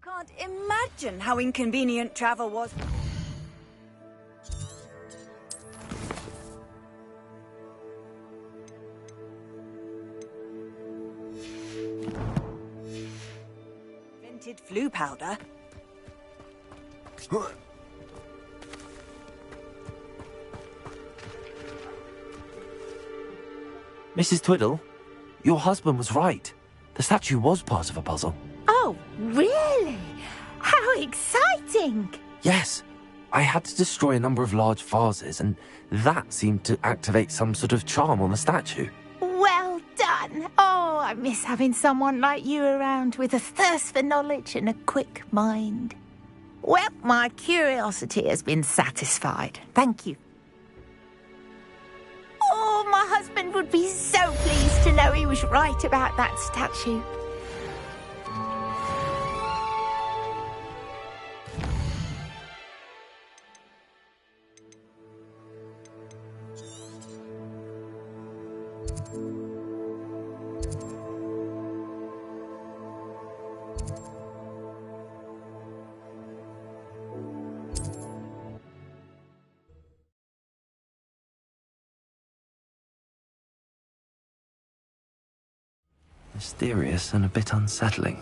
Can't imagine how inconvenient travel was. Invented flu powder. Mrs. Twiddle, your husband was right. The statue was part of a puzzle. Oh, really? How exciting! Yes, I had to destroy a number of large vases, and that seemed to activate some sort of charm on the statue. Well done! Oh, I miss having someone like you around with a thirst for knowledge and a quick mind. Well, my curiosity has been satisfied. Thank you. Oh, my husband would be so pleased to know he was right about that statue. Mysterious and a bit unsettling.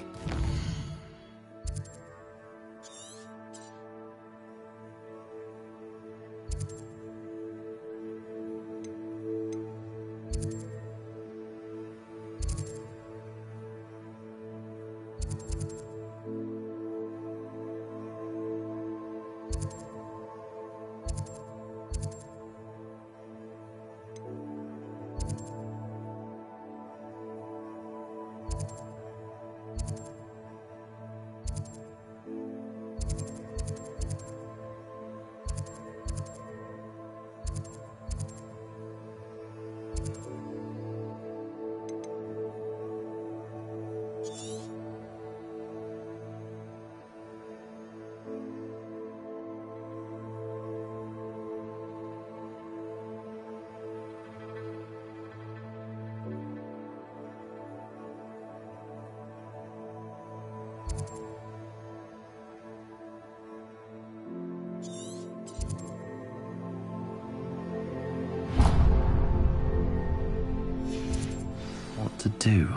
What to do?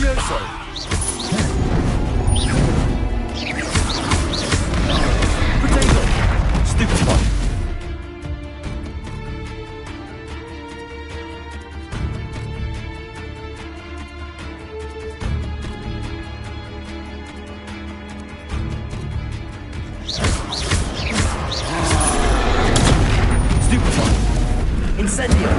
Levioso! Potato! Stupefy! Stupefy! Incendio!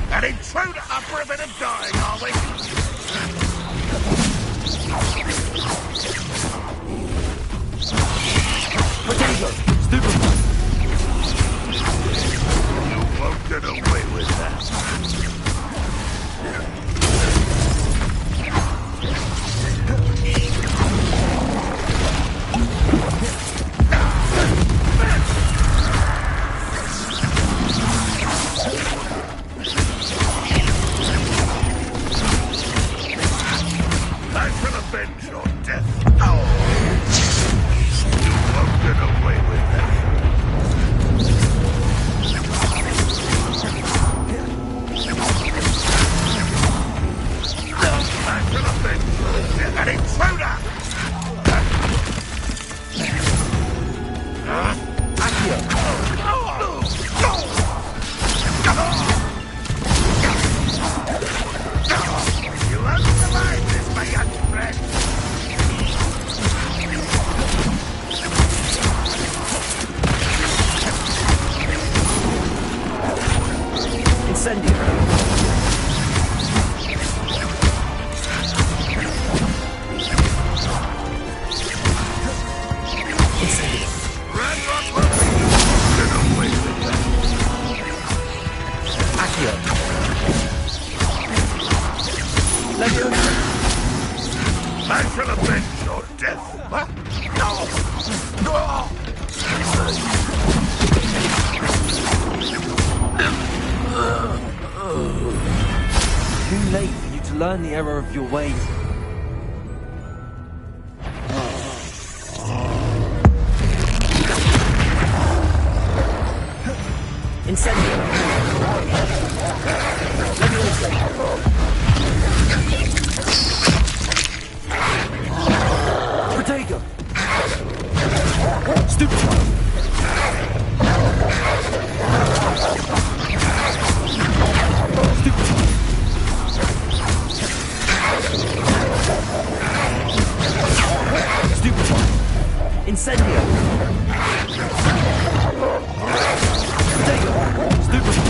An intruder up for a bit of dying, are we? Potato! Stupefy! You won't get away with that. I shall avenge your death. Oh. You won't get away with that. I shall avenge your death. An intruder! Accio! You won't survive this, my young friend. Incendio! Incendio! Red Rock will get away with that. Accio! Levioso! I shall avenge your death. What? No! Too late for you to learn the error of your ways. Incendio! Levioso! Potato! Stupefy! Stupefy! Stupefy! Incendio! Potato! Stupefy!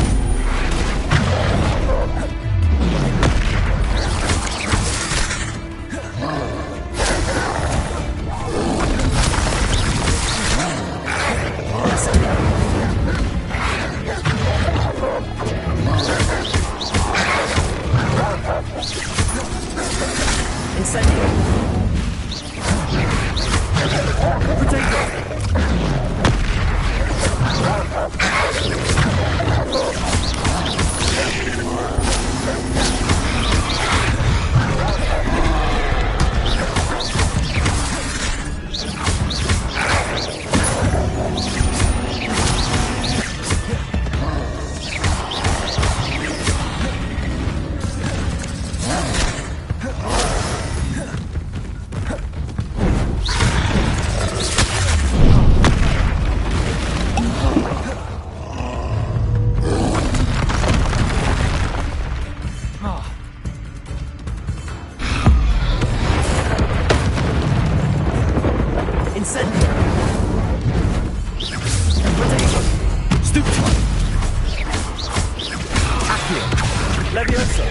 Levioso.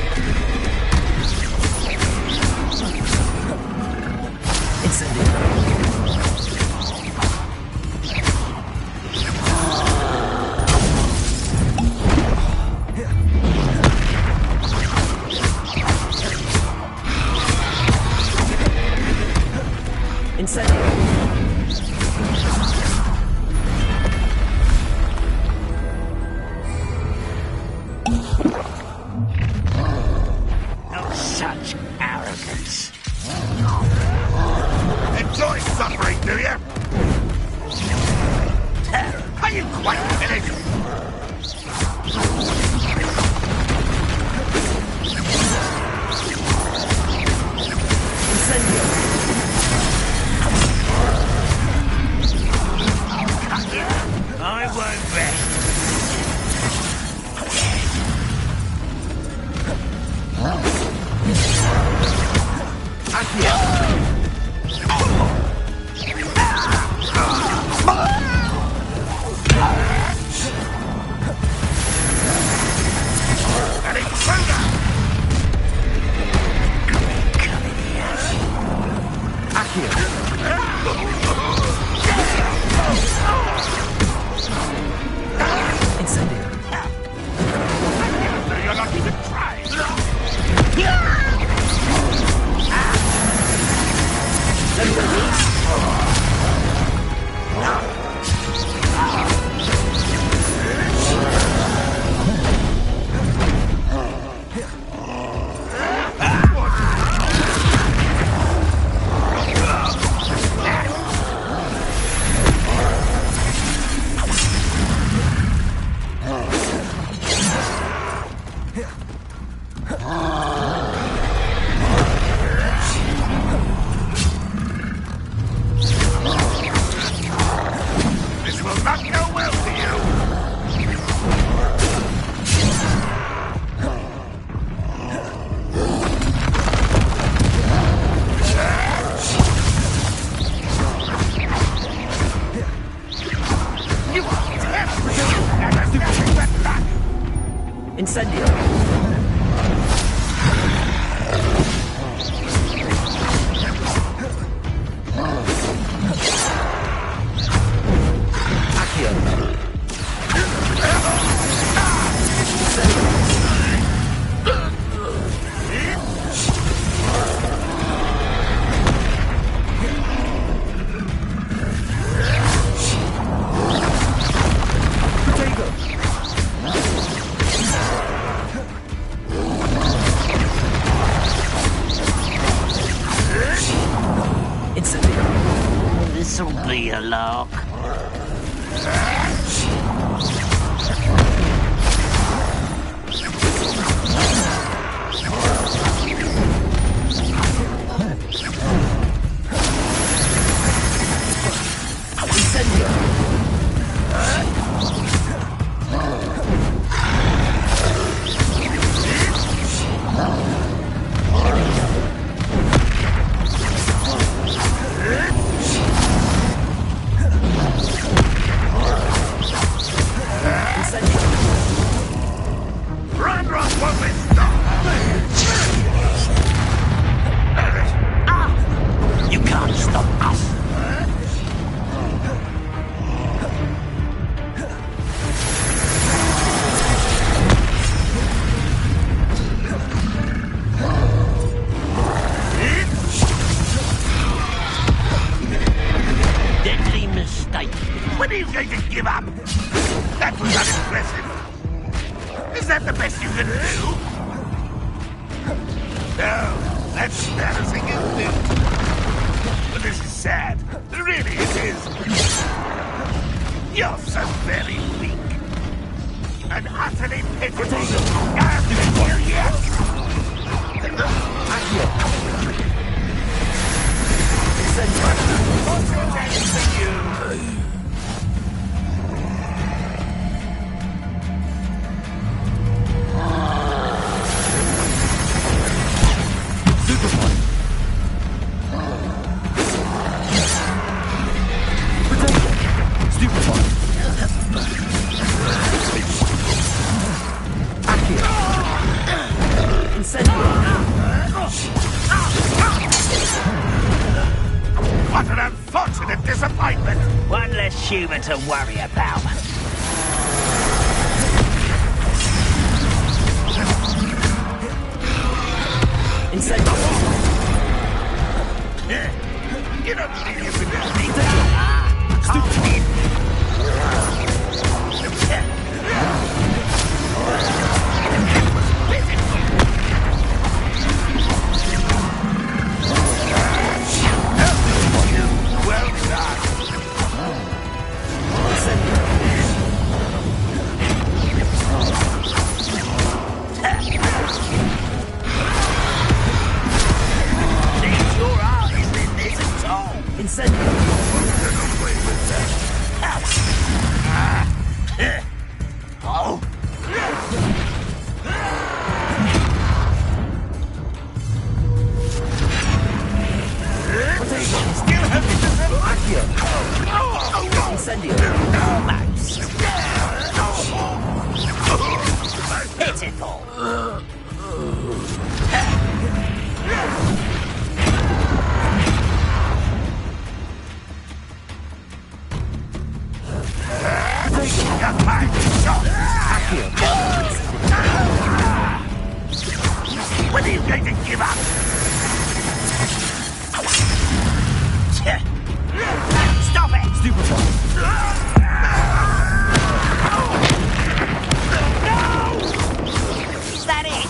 Incendio. Such arrogance. Enjoy suffering, do you? Are you quite finished? I won't rest. Incendio. This'll be a lark. You can't stop us. Deadly mistake. When are you going to give up? That was unimpressive. Is that the best you can do? No, that's embarrassing, isn't it? But this is sad. Really, it is. You're so very weak. And utterly pitiful. What's your name for you? What an unfortunate disappointment! One less human to worry about. You don't think you can well done. Seems your art isn't in this at all. Get away with that. Oh. Still having Pitiful. When are you going to give up? Stop it! Is that it?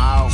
Oh,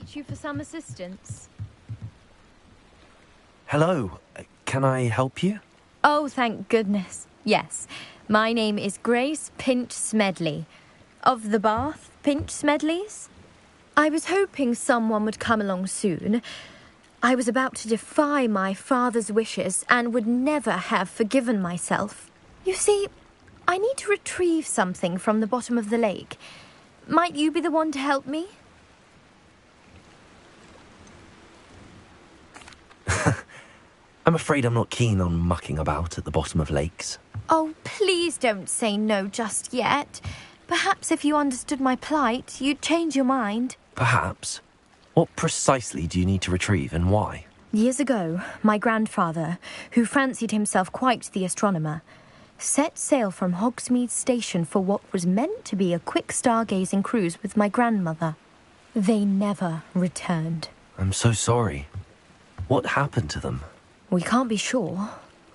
contact you for some assistance. Hello. Can I help you? Oh, thank goodness. Yes. My name is Grace Pinch Smedley. Of the Bath Pinch Smedleys? I was hoping someone would come along soon. I was about to defy my father's wishes and would never have forgiven myself. You see, I need to retrieve something from the bottom of the lake. Might you be the one to help me? I'm afraid I'm not keen on mucking about at the bottom of lakes. Oh, please don't say no just yet. Perhaps if you understood my plight, you'd change your mind. Perhaps. What precisely do you need to retrieve and why? Years ago, my grandfather, who fancied himself quite the astronomer, set sail from Hogsmeade Station for what was meant to be a quick stargazing cruise with my grandmother. They never returned. I'm so sorry. What happened to them? We can't be sure.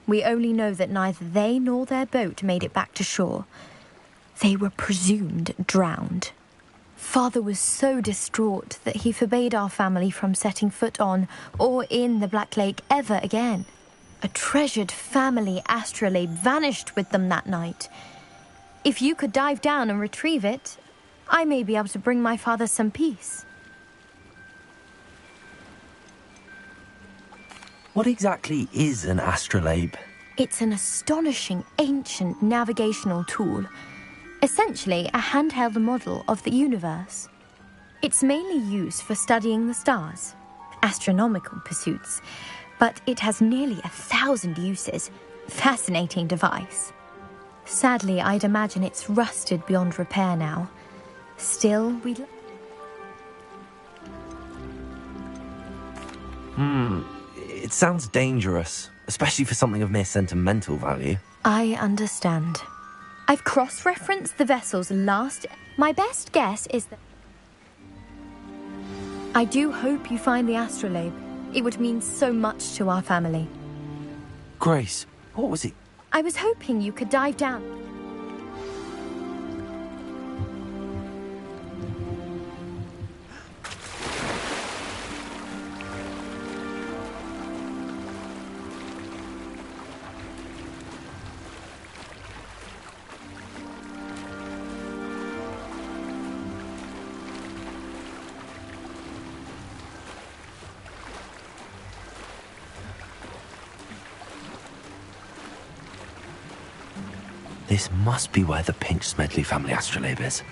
We only know that neither they nor their boat made it back to shore. They were presumed drowned. Father was so distraught that he forbade our family from setting foot on or in the Black Lake ever again. A treasured family astrolabe vanished with them that night. If you could dive down and retrieve it, I may be able to bring my father some peace. What exactly is an astrolabe? It's an astonishing ancient navigational tool. Essentially a handheld model of the universe. It's mainly used for studying the stars, astronomical pursuits, but it has nearly 1,000 uses. Fascinating device. Sadly, I'd imagine it's rusted beyond repair now. Still, It sounds dangerous, especially for something of mere sentimental value. I understand. I've cross-referenced the vessel's last... My best guess is that... I do hope you find the astrolabe. It would mean so much to our family. Grace, what was it? I was hoping you could dive down. This must be where the Pinch Smedley family astrolabe is.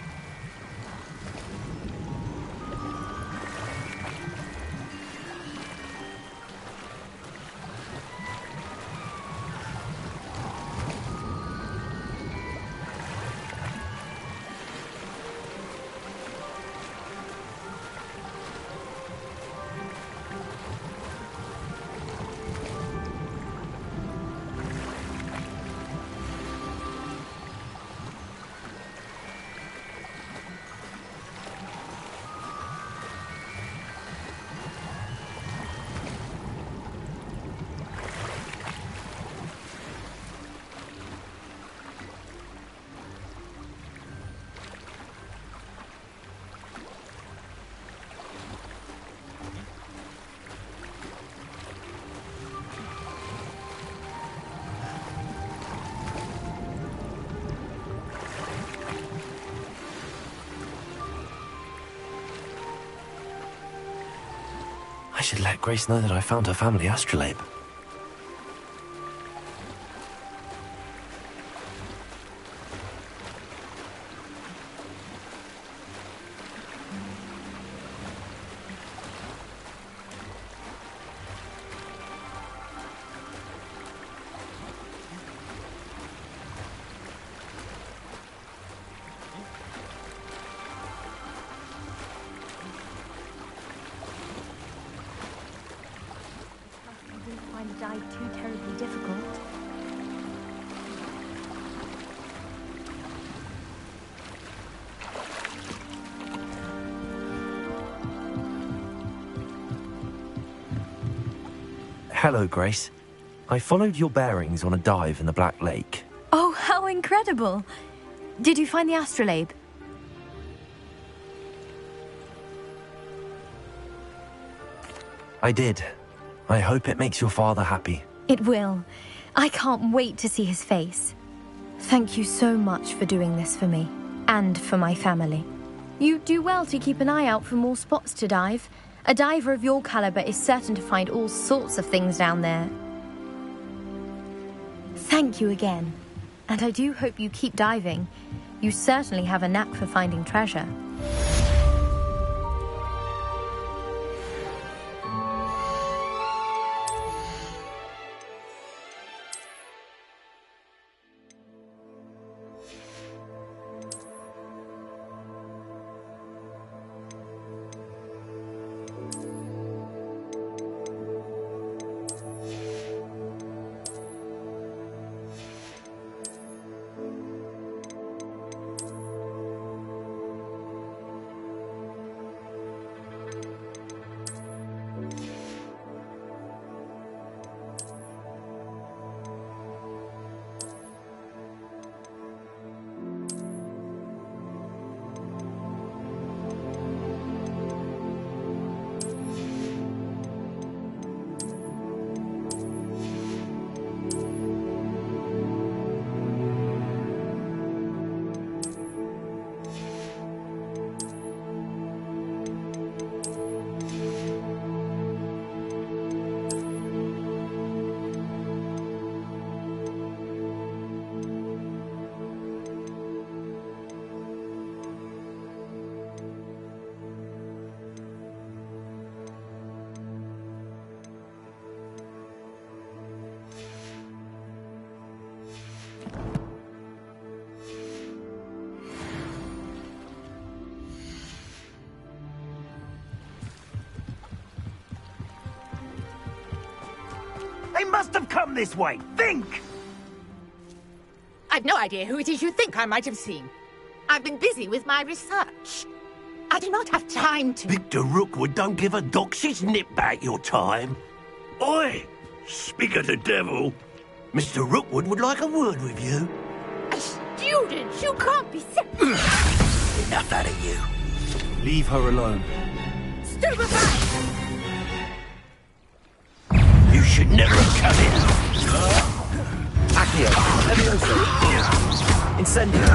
I should let Grace know that I found her family astrolabe. Dive too terribly difficult. Hello, Grace. I followed your bearings on a dive in the Black Lake. Oh, how incredible! Did you find the astrolabe? I did. I hope it makes your father happy. It will. I can't wait to see his face. Thank you so much for doing this for me, and for my family. You do well to keep an eye out for more spots to dive. A diver of your caliber is certain to find all sorts of things down there. Thank you again. And I do hope you keep diving. You certainly have a knack for finding treasure. They must have come this way. Think! I've no idea who it is you think I might have seen. I've been busy with my research. I do not have time to... Victor Rookwood don't give a doxy's nip back your time. Oi! Speak of the devil. Mr. Rookwood would like a word with you. A student? You can't be so... Enough out of you. Leave her alone. Stupefy! You should never have come here. Accio! Levioso! Incendio!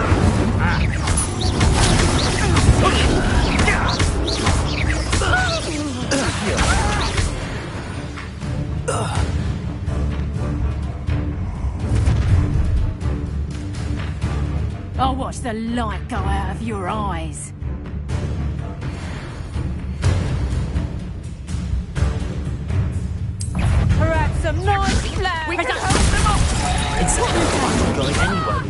I'll watch the light go out of your eyes. Perhaps some nice flowers. We can hold them up. Incendio can't going anywhere.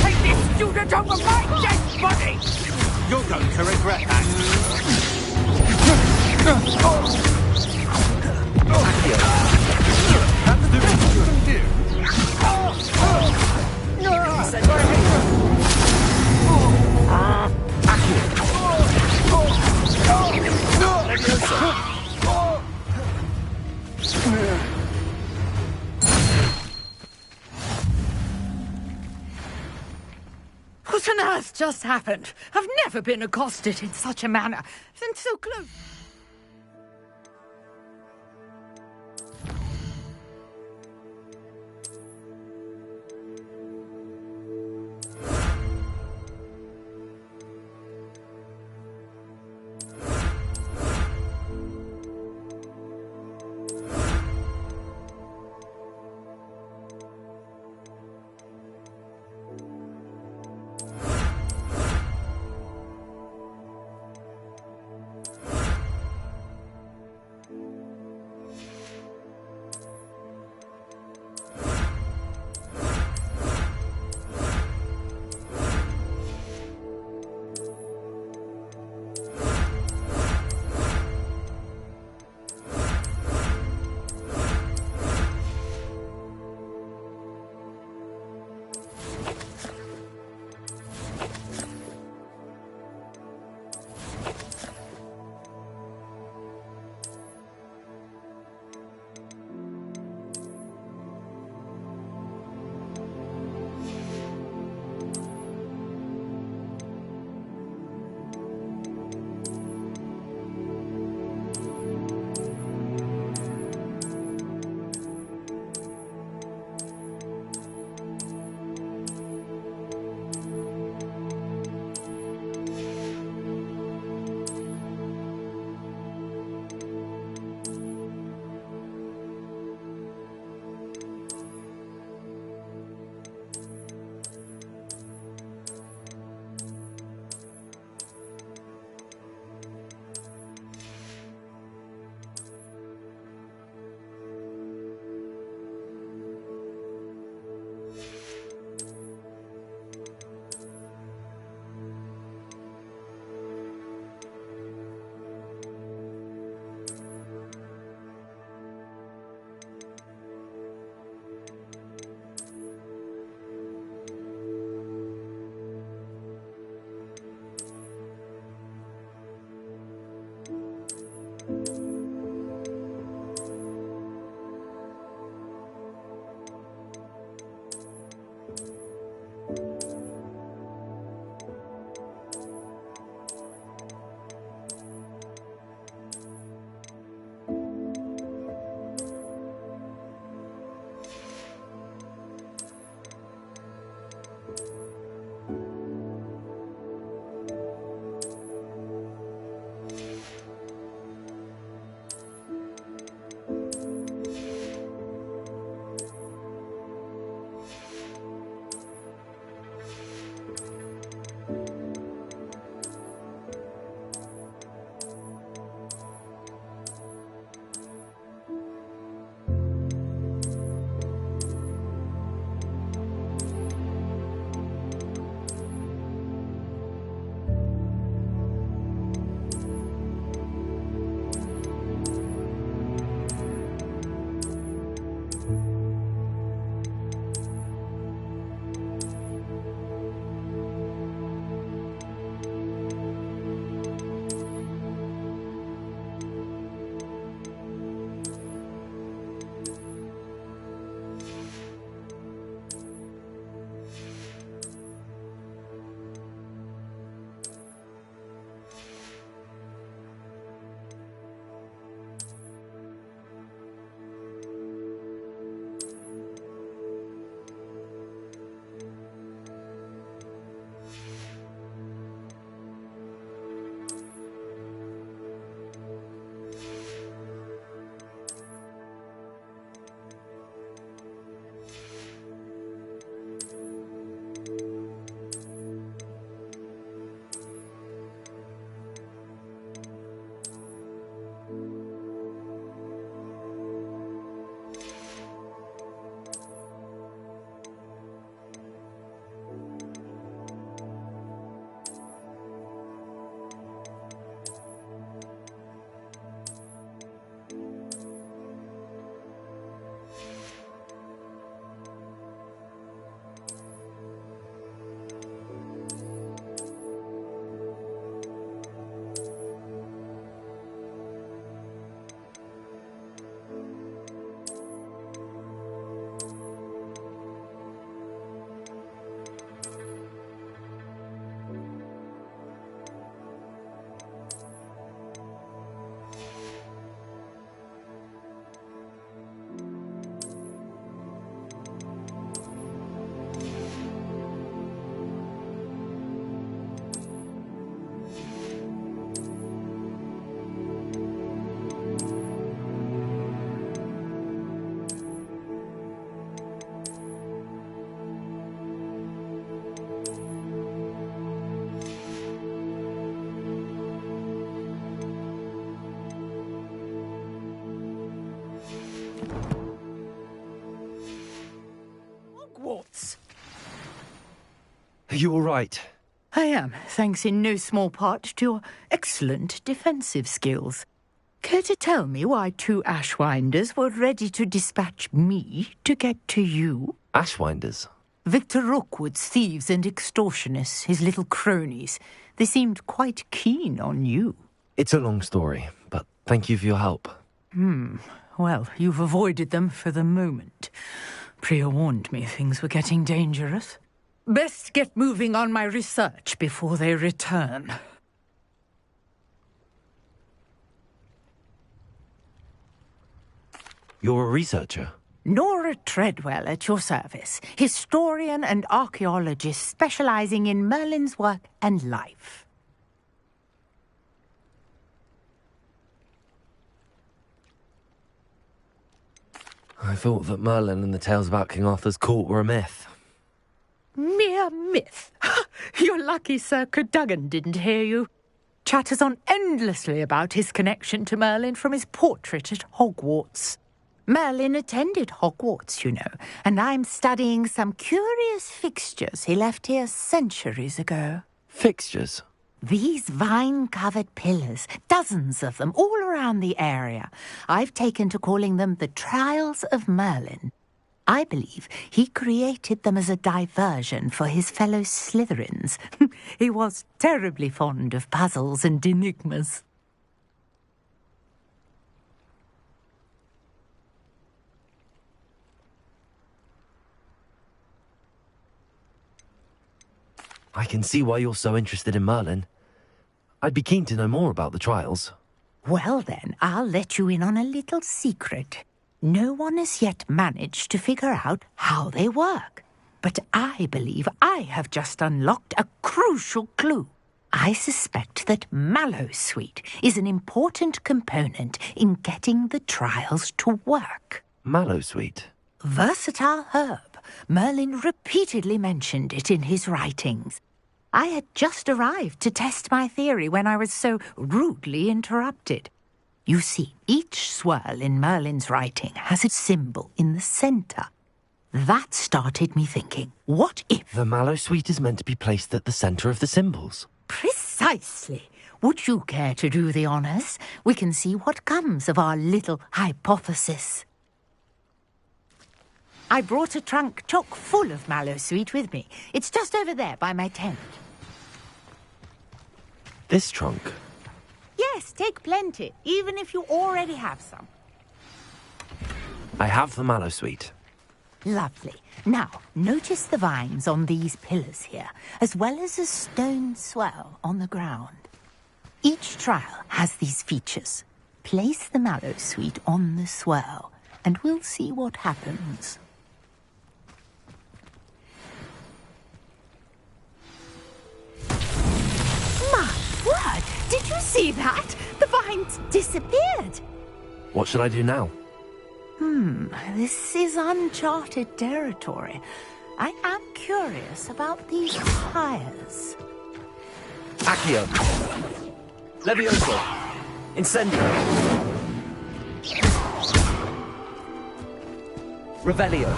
Take this student over my dead body. You're going to regret that. Accio! That's the best you can do. Incendio! Accio! Levioso! What on earth just happened? I've never been accosted in such a manner. And so close. you all right? I am, thanks in no small part to your excellent defensive skills. Care to tell me why 2 Ashwinders were ready to dispatch me to get to you? Ashwinders? Victor Rookwood's thieves and extortionists, his little cronies. They seemed quite keen on you. It's a long story, but thank you for your help. Well, you've avoided them for the moment. Priya warned me things were getting dangerous. Best get moving on my research before they return. You're a researcher? Nora Treadwell at your service, historian and archaeologist specializing in Merlin's work and life. I thought that Merlin and the tales about King Arthur's court were a myth. Mere myth. You're lucky Sir Cadogan didn't hear you. Chatters on endlessly about his connection to Merlin from his portrait at Hogwarts. Merlin attended Hogwarts, you know, and I'm studying some curious fixtures he left here centuries ago. Fixtures? These vine-covered pillars, dozens of them, all around the area. I've taken to calling them the Trials of Merlin. I believe he created them as a diversion for his fellow Slytherins. He was terribly fond of puzzles and enigmas. I can see why you're so interested in Merlin. I'd be keen to know more about the trials. Well then, I'll let you in on a little secret. No one has yet managed to figure out how they work. But I believe I have just unlocked a crucial clue. I suspect that Mallowsweet is an important component in getting the trials to work. Mallowsweet? Versatile herb. Merlin repeatedly mentioned it in his writings. I had just arrived to test my theory when I was so rudely interrupted. You see, each swirl in Merlin's writing has a symbol in the centre. That started me thinking, what if... The Mallowsweet is meant to be placed at the centre of the symbols. Precisely. Would you care to do the honours? We can see what comes of our little hypothesis. I brought a trunk chock full of Mallowsweet with me. It's just over there by my tent. This trunk? Yes, take plenty, even if you already have some. I have the Mallowsweet. Lovely. Now, notice the vines on these pillars here, as well as a stone swell on the ground. Each trial has these features. Place the Mallowsweet on the swell, and we'll see what happens. My word! Did you see that? The vines disappeared! What should I do now? This is uncharted territory. I am curious about these fires. Accio! Levioso! Incendio! Revelio!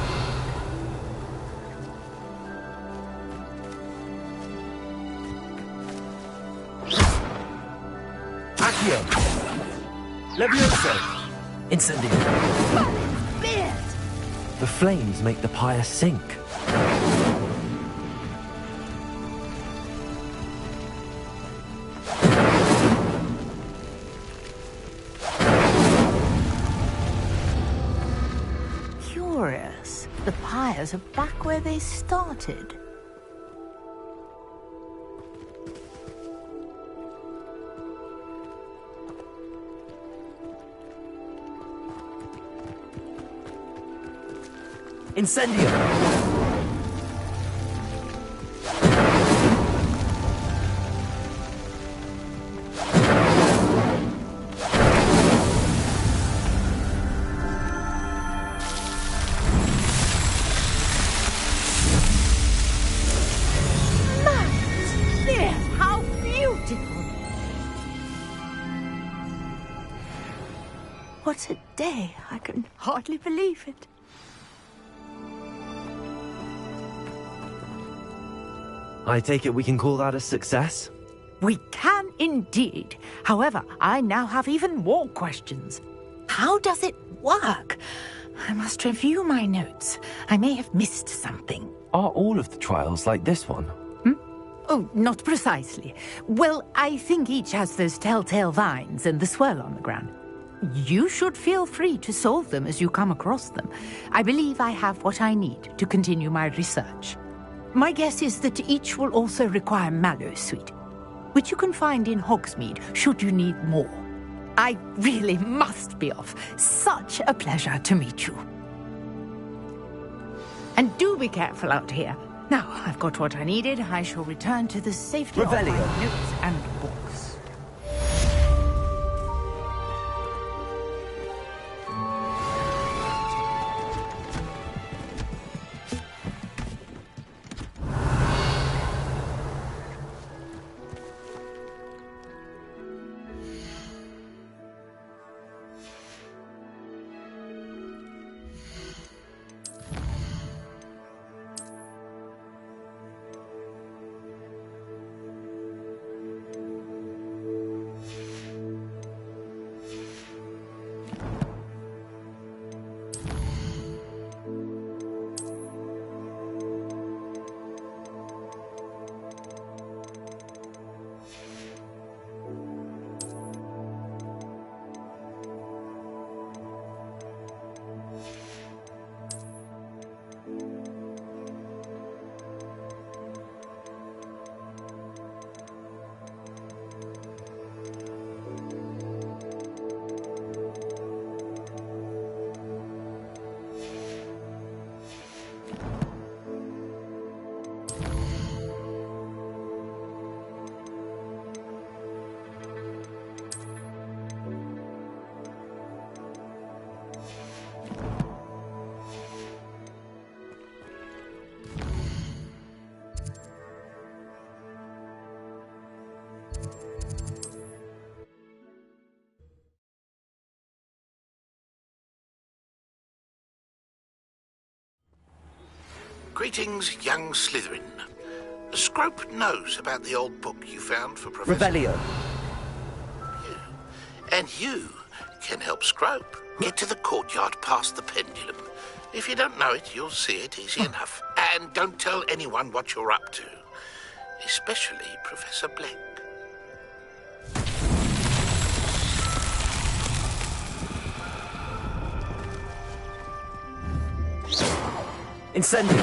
Accio! Levioso! Incendio! Beard! The flames make the pyre sink. Curious. The pyres are back where they started. Incendio! There! How beautiful! What a day! I can hardly believe it. I take it we can call that a success? We can indeed. However, I now have even more questions. How does it work? I must review my notes. I may have missed something. Are all of the trials like this one? Oh, not precisely. Well, I think each has those telltale vines and the swirl on the ground. You should feel free to solve them as you come across them. I believe I have what I need to continue my research. My guess is that each will also require mallow sweet, which you can find in Hogsmeade should you need more. I really must be off. Such a pleasure to meet you. And do be careful out here. Now, I've got what I needed. I shall return to the safety of my Revelio. notes and books. Greetings, young Slytherin. Scrope knows about the old book you found for Professor... Revelio. And you can help Scrope get to the courtyard past the pendulum. If you don't know it, you'll see it easy enough. And don't tell anyone what you're up to. Especially Professor Black. Incendio.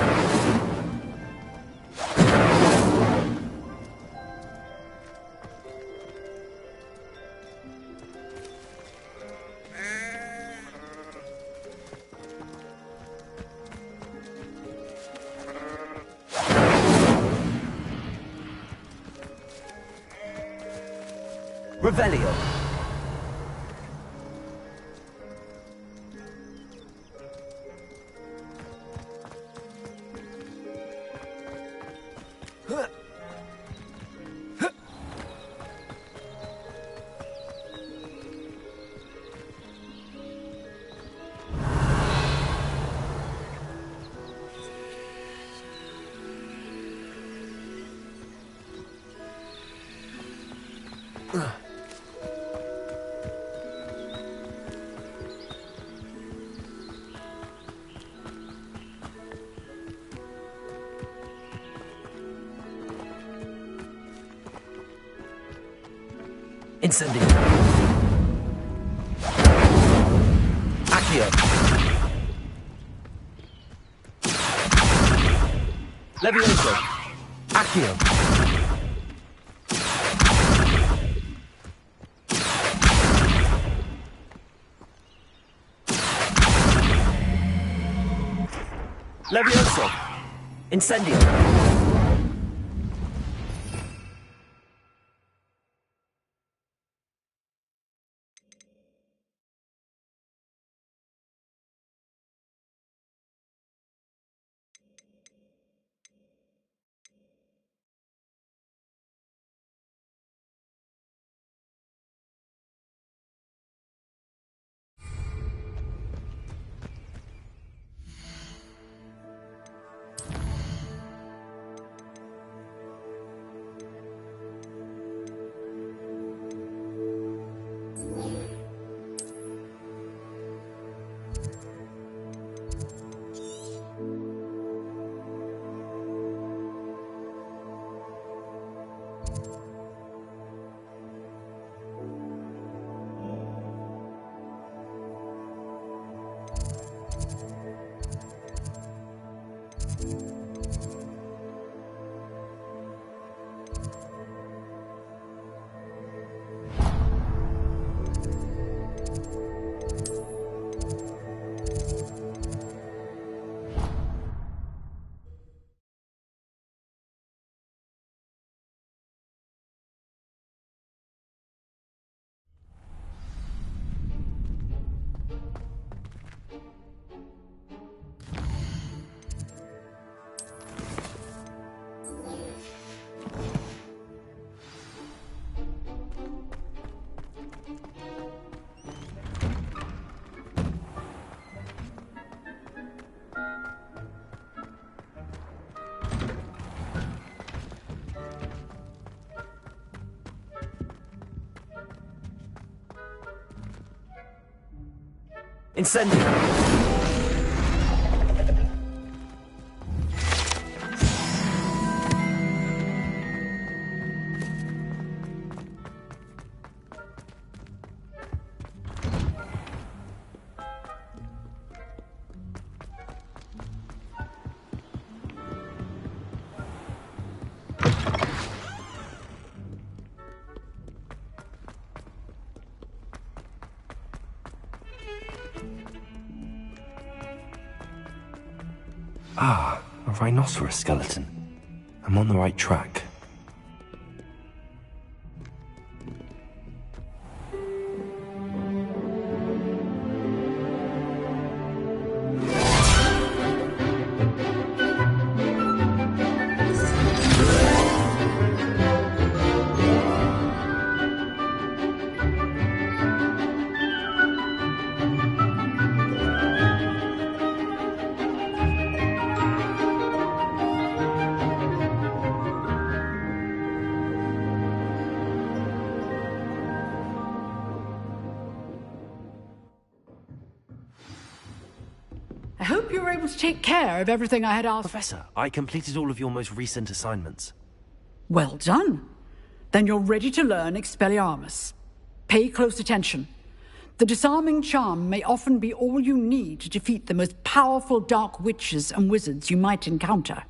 Revelio. Incendio. Accio. Levioso. Accio. Levioso. Incendio. Incendio! Ah, a rhinoceros skeleton. I'm on the right track. I hope you were able to take care of everything I had asked. Professor, I completed all of your most recent assignments. Well done. Then you're ready to learn Expelliarmus. Pay close attention. The disarming charm may often be all you need to defeat the most powerful dark witches and wizards you might encounter.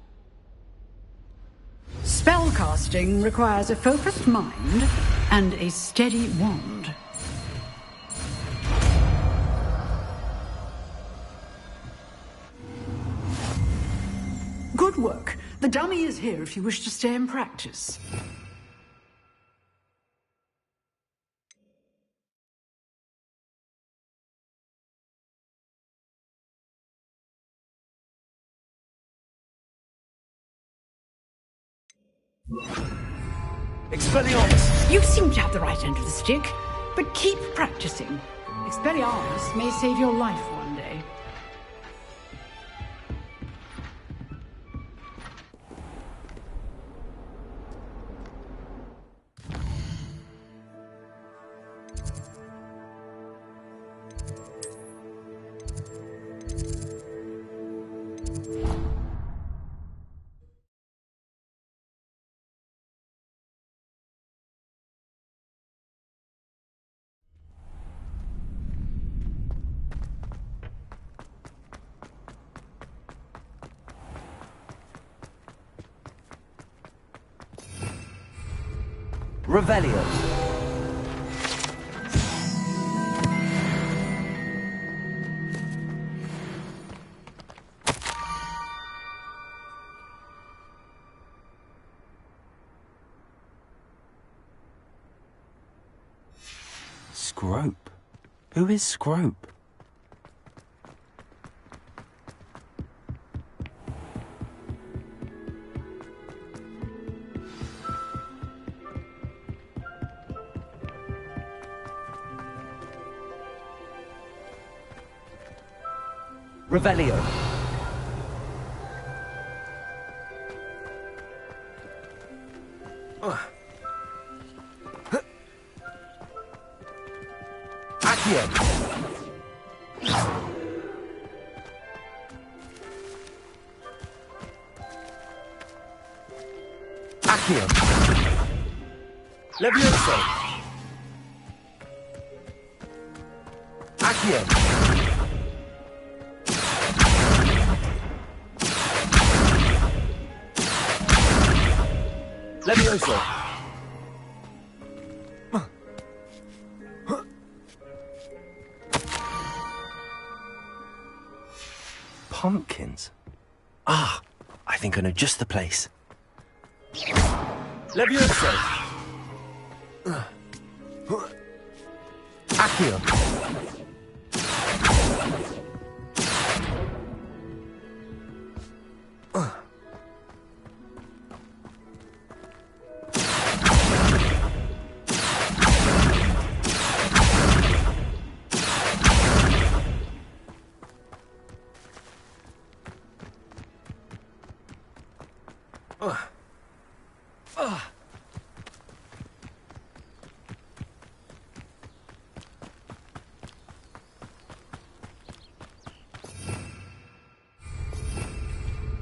Spellcasting requires a focused mind and a steady wand. Good work. The dummy is here if you wish to stay and practice. Expelliarmus! You seem to have the right end of the stick, but keep practicing. Expelliarmus may save your life one day. Revelio. Scrope? Who is Scrope? Revelio. Accio. Accio. Levioso. Accio. Levioso. Pumpkins? Ah, I think I know just the place. Levioso. Accio.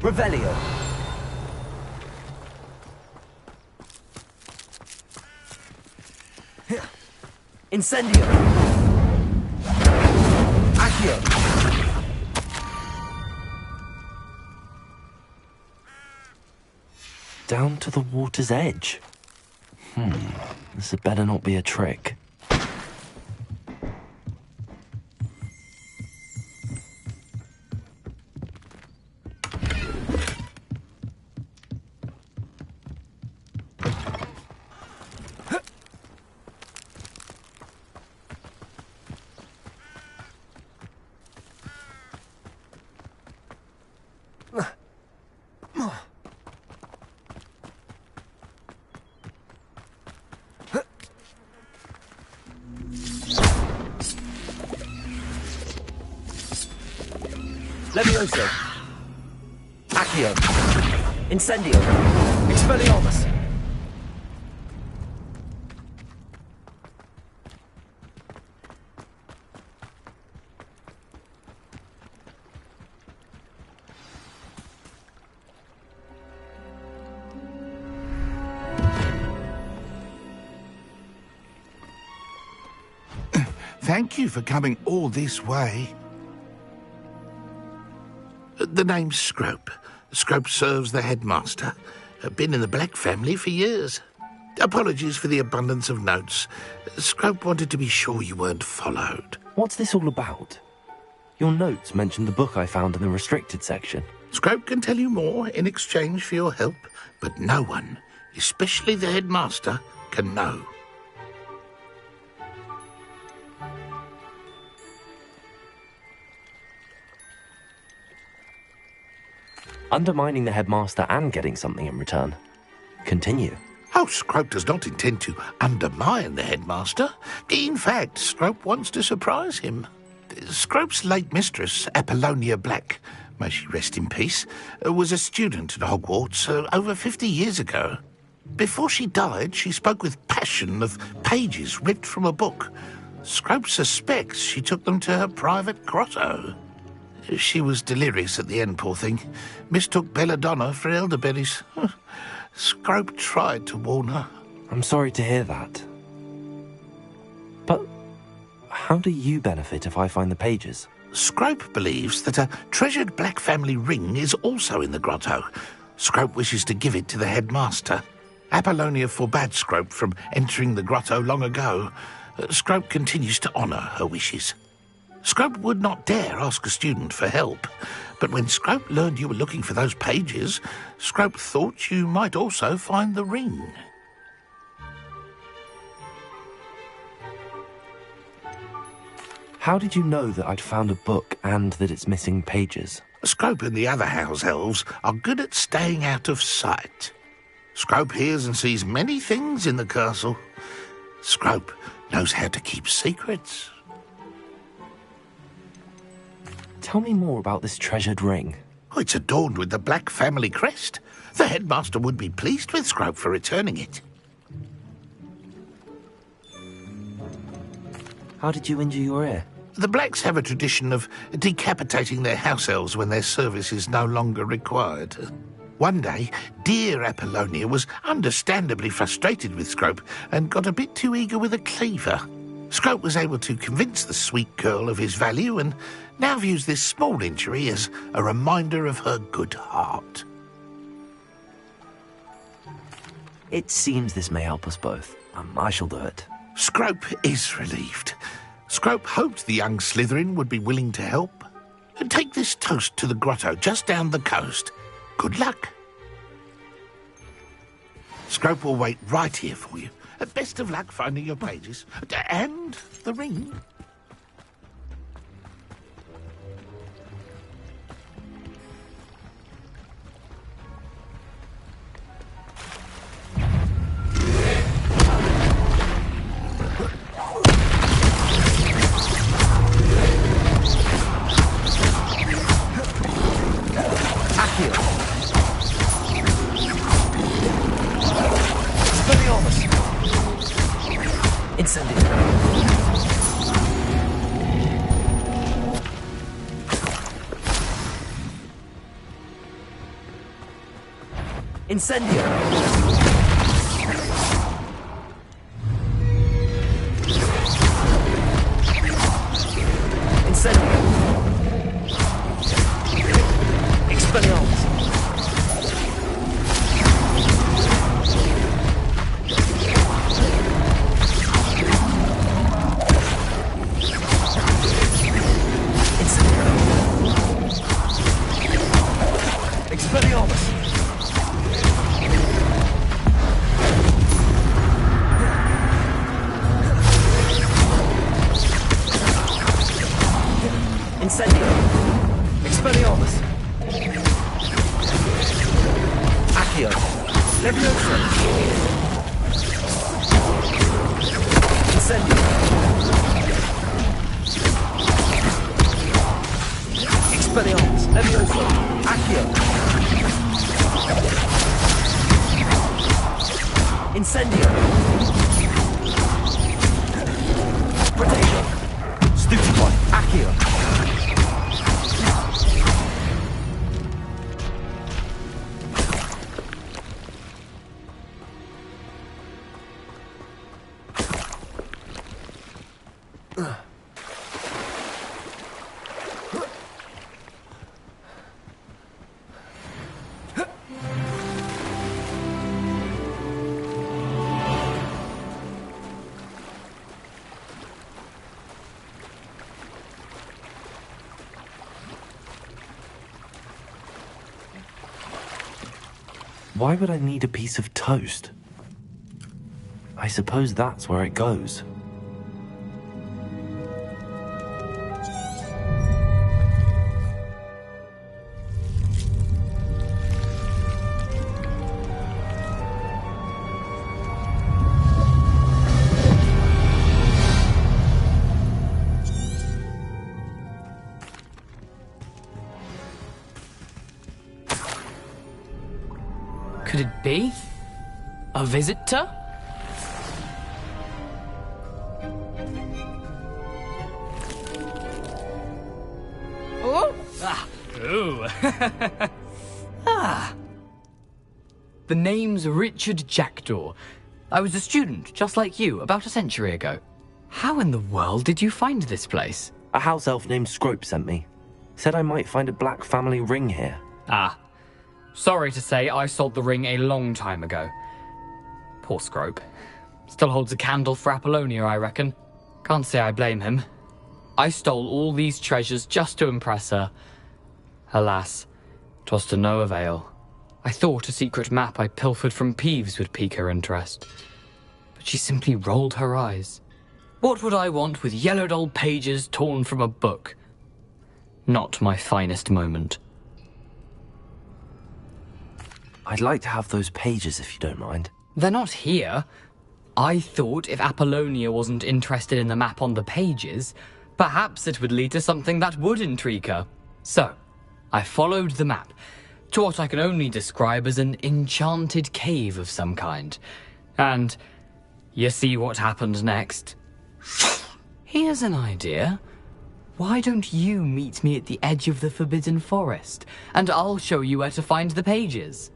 Revelio. Incendio. Accio. Down to the water's edge. This had better not be a trick. Levioso. Accio. Incendio. Expelliarmus. Thank you for coming all this way. The name's Scrope. Scrope serves the headmaster. Been in the Black family for years. Apologies for the abundance of notes. Scrope wanted to be sure you weren't followed. What's this all about? Your notes mentioned the book I found in the restricted section. Scrope can tell you more in exchange for your help, but no one, especially the headmaster, can know. Undermining the headmaster and getting something in return. Continue. Oh, Scrope does not intend to undermine the headmaster. In fact, Scrope wants to surprise him. Scrope's late mistress, Apollonia Black, may she rest in peace, was a student at Hogwarts over 50 years ago. Before she died, she spoke with passion of pages ripped from a book. Scrope suspects she took them to her private grotto. She was delirious at the end, poor thing. Mistook belladonna for elderberries. Scrope tried to warn her. I'm sorry to hear that. But how do you benefit if I find the pages? Scrope believes that a treasured Black family ring is also in the grotto. Scrope wishes to give it to the headmaster. Apollonia forbade Scrope from entering the grotto long ago. Scrope continues to honour her wishes. Scrope would not dare ask a student for help, but when Scrope learned you were looking for those pages, Scrope thought you might also find the ring. How did you know that I'd found a book and that it's missing pages? Scrope and the other house elves are good at staying out of sight. Scrope hears and sees many things in the castle. Scrope knows how to keep secrets. Tell me more about this treasured ring. Oh, it's adorned with the Black family crest. The headmaster would be pleased with Scrope for returning it. How did you injure your ear? The Blacks have a tradition of decapitating their house elves when their service is no longer required. One day, dear Apollonia was understandably frustrated with Scrope and got a bit too eager with a cleaver. Scrope was able to convince the sweet girl of his value and now views this small injury as a reminder of her good heart. It seems this may help us both. I shall do it. Scrope is relieved. Scrope hoped the young Slytherin would be willing to help. Take this toast to the grotto just down the coast. Good luck. Scrope will wait right here for you. Best of luck finding your pages. And the ring. Incendio. Incendio! Incendio! Expelliarmus! Expelliarmus! Incendio! Expelliarmus! Accio! Leviosa! Incendio! Expelliarmus! Leviosa! Accio! Incendio! Predator! Stupefy! Accio! Why would I need a piece of toast? I suppose that's where it goes. Could it be? A visitor? Oh! Ah! Ooh! Ah! The name's Richard Jackdaw. I was a student, just like you, about a century ago. How in the world did you find this place? A house elf named Scrope sent me. Said I might find a black family ring here. Ah. Sorry to say, I sold the ring a long time ago. Poor Scrope. Still holds a candle for Apollonia, I reckon. Can't say I blame him. I stole all these treasures just to impress her. Alas, 'twas to no avail. I thought a secret map I pilfered from Peeves would pique her interest. But she simply rolled her eyes. What would I want with yellowed old pages torn from a book? Not my finest moment. I'd like to have those pages if you don't mind. They're not here. I thought if Apollonia wasn't interested in the map on the pages, perhaps it would lead to something that would intrigue her. So, I followed the map to what I can only describe as an enchanted cave of some kind. And you see what happened next? Here's an idea. Why don't you meet me at the edge of the Forbidden Forest, and I'll show you where to find the pages.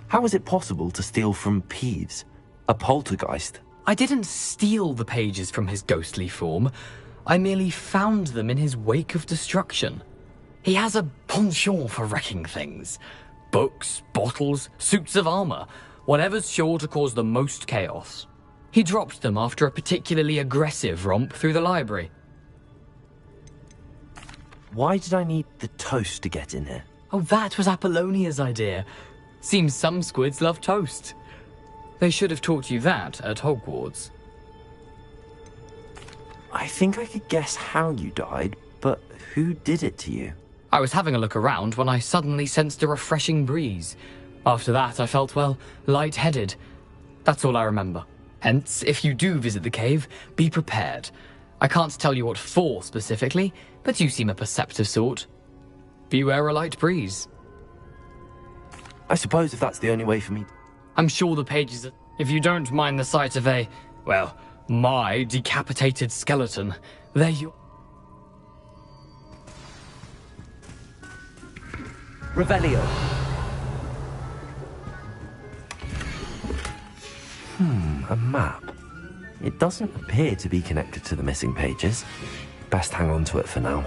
How is it possible to steal from Peeves? A poltergeist? I didn't steal the pages from his ghostly form. I merely found them in his wake of destruction. He has a penchant for wrecking things. Books, bottles, suits of armor, whatever's sure to cause the most chaos. He dropped them after a particularly aggressive romp through the library. Why did I need the toast to get in here? Oh, that was Apollonia's idea. Seems some squids love toast. They should have taught you that at Hogwarts. I think I could guess how you died, but who did it to you? I was having a look around when I suddenly sensed a refreshing breeze. After that, I felt, well, lightheaded. That's all I remember. Hence, if you do visit the cave, be prepared. I can't tell you what for specifically, but you seem a perceptive sort. Beware a light breeze. I suppose if that's the only way for me... I'm sure the pages... If you don't mind the sight of a... well, my decapitated skeleton, there you... Revelio. A map. It doesn't appear to be connected to the missing pages. Best hang on to it for now.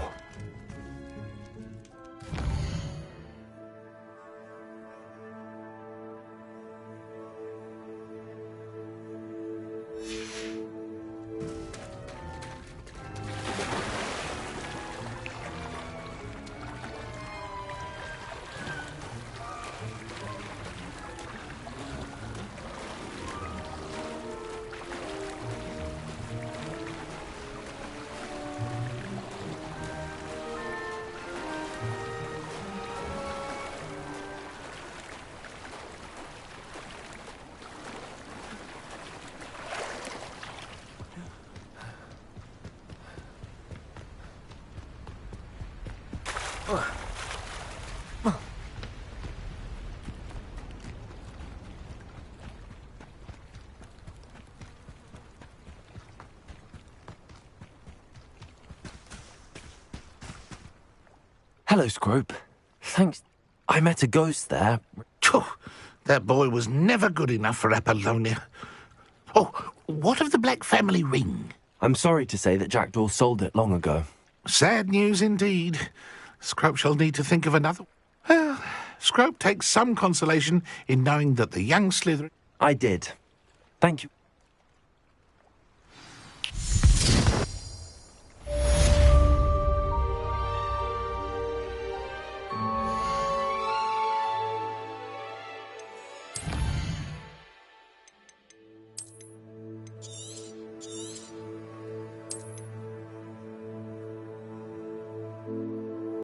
Hello, Scrope. Thanks. I met a ghost there. Phew, that boy was never good enough for Apollonia. Oh, what of the Black family ring? I'm sorry to say that Jackdaw sold it long ago. Sad news indeed. Scrope shall need to think of another. Well, Scrope takes some consolation in knowing that the young Slytherin... I did. Thank you.